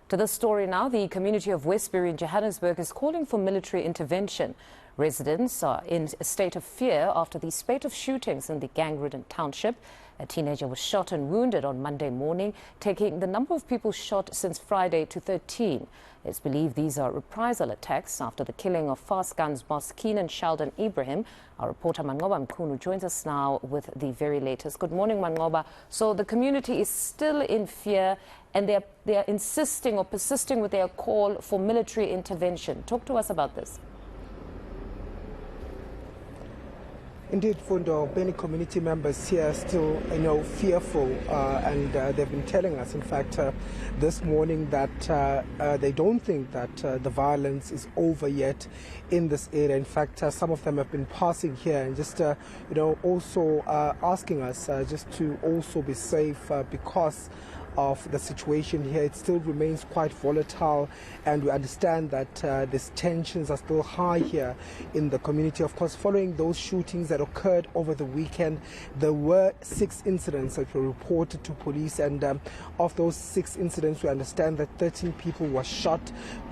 To the story now, the community of Westbury in Johannesburg is calling for military intervention. Residents are in a state of fear after the spate of shootings in the gang-ridden township. A teenager was shot and wounded on Monday morning, taking the number of people shot since Friday to 13. It's believed these are reprisal attacks after the killing of Fast Guns boss Keenan Sheldon Ibrahim. Our reporter Manqoba Mchunu joins us now with the very latest. Good morning, Manqoba. So the community is still in fear and they are insisting or persisting with their call for military intervention. Talk to us about this. Indeed, Fundo, many community members here are still, fearful, and they've been telling us, in fact, this morning that they don't think that the violence is over yet in this area. In fact, some of them have been passing here and just, also asking us just to also be safe because of the situation here. It still remains quite volatile, and we understand that these tensions are still high here in the community. Of course, following those shootings that occurred over the weekend, there were 6 incidents that were reported to police, and of those 6 incidents, we understand that 13 people were shot,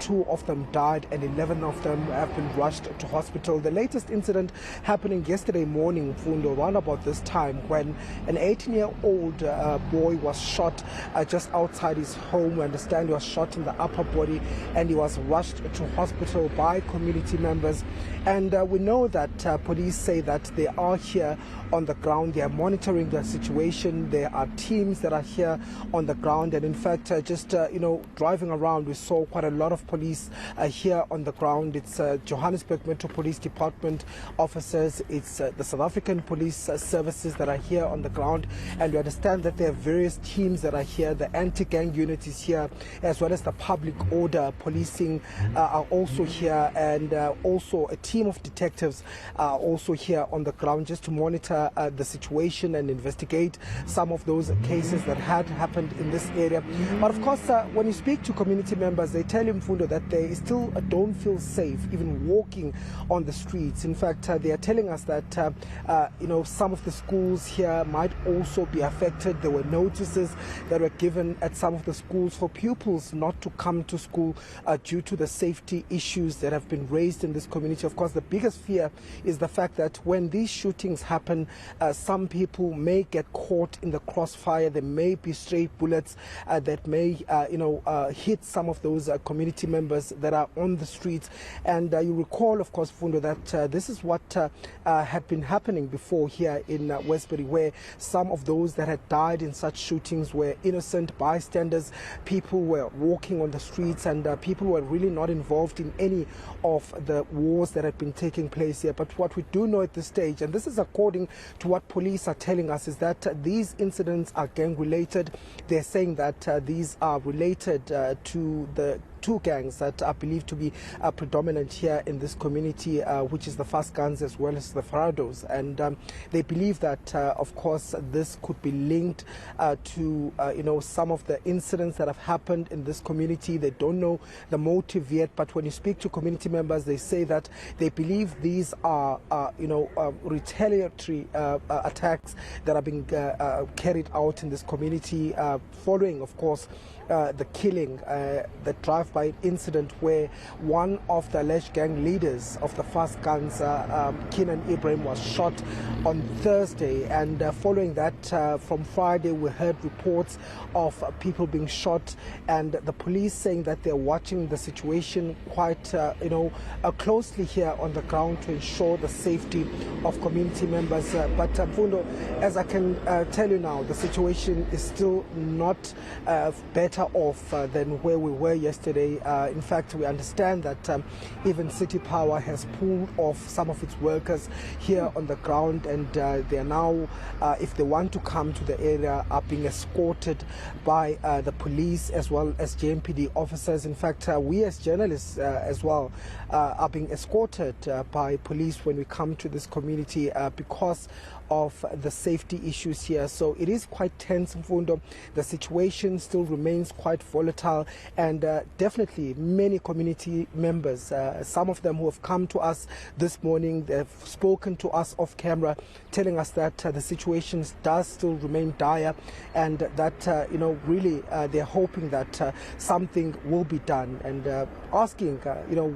2 of them died, and 11 of them have been rushed to hospital. The latest incident happening yesterday morning, Fundo, around about this time, when an 18-year-old boy was shot just outside his home. We understand he was shot in the upper body and he was rushed to hospital by community members. And we know that police say that they are here on the ground. They are monitoring the situation. There are teams that are here on the ground. And in fact, driving around, we saw quite a lot of police here on the ground. It's Johannesburg Metro Police Department officers. It's the South African Police Services that are here on the ground. And we understand that there are various teams that are here. The anti-gang unit is here, as well as the public order policing are also here, and also a team of detectives are also here on the ground just to monitor the situation and investigate some of those cases that had happened in this area. But of course, when you speak to community members, they tell you, Mfundo, that they still don't feel safe even walking on the streets. In fact, they are telling us that some of the schools here might also be affected. There were notices that were given at some of the schools for pupils not to come to school due to the safety issues that have been raised in this community. Of course, the biggest fear is the fact that when these shootings happen, some people may get caught in the crossfire. There may be stray bullets that may hit some of those community members that are on the streets. And you recall, of course, Fundo, that this is what had been happening before here in Westbury, where some of those that had died in such shootings were innocent bystanders. People were walking on the streets, and people were really not involved in any of the wars that had been taking place here. But what we do know at this stage, and this is according to what police are telling us, is that these incidents are gang related. They're saying that these are related to the 2 gangs that are believed to be predominant here in this community, which is the Fast Guns as well as the Farados. And they believe that, of course, this could be linked to, some of the incidents that have happened in this community. They don't know the motive yet, but when you speak to community members, they say that they believe these are, retaliatory attacks that are being carried out in this community following, of course, the killing, the drive-by incident where one of the alleged gang leaders of the Fast Guns, Keenan Ibrahim, was shot on Thursday. And following that, from Friday, we heard reports of people being shot, and the police saying that they're watching the situation quite, closely here on the ground to ensure the safety of community members. But Fundo, as I can tell you now, the situation is still not better off than where we were yesterday. In fact, we understand that even City Power has pulled off some of its workers here on the ground, and they are now, if they want to come to the area, are being escorted by the police as well as JMPD officers. In fact, we as journalists as well are being escorted by police when we come to this community because of the safety issues here. So it is quite tense, Mfundo. The situation still remains quite volatile, and definitely many community members, some of them who have come to us this morning, they've spoken to us off camera, telling us that the situation does still remain dire, and that really they're hoping that something will be done, and asking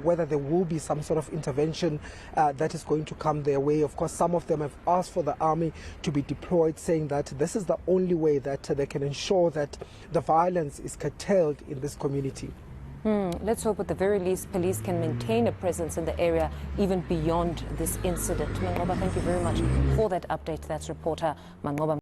whether there will be some sort of intervention that is going to come their way. Of course, some of them have asked for the army to be deployed, saying that this is the only way that they can ensure that the violence is curtailed in this community. Let's hope at the very least police can maintain a presence in the area even beyond this incident. Manqoba, thank you very much for that update. That's reporter Manqoba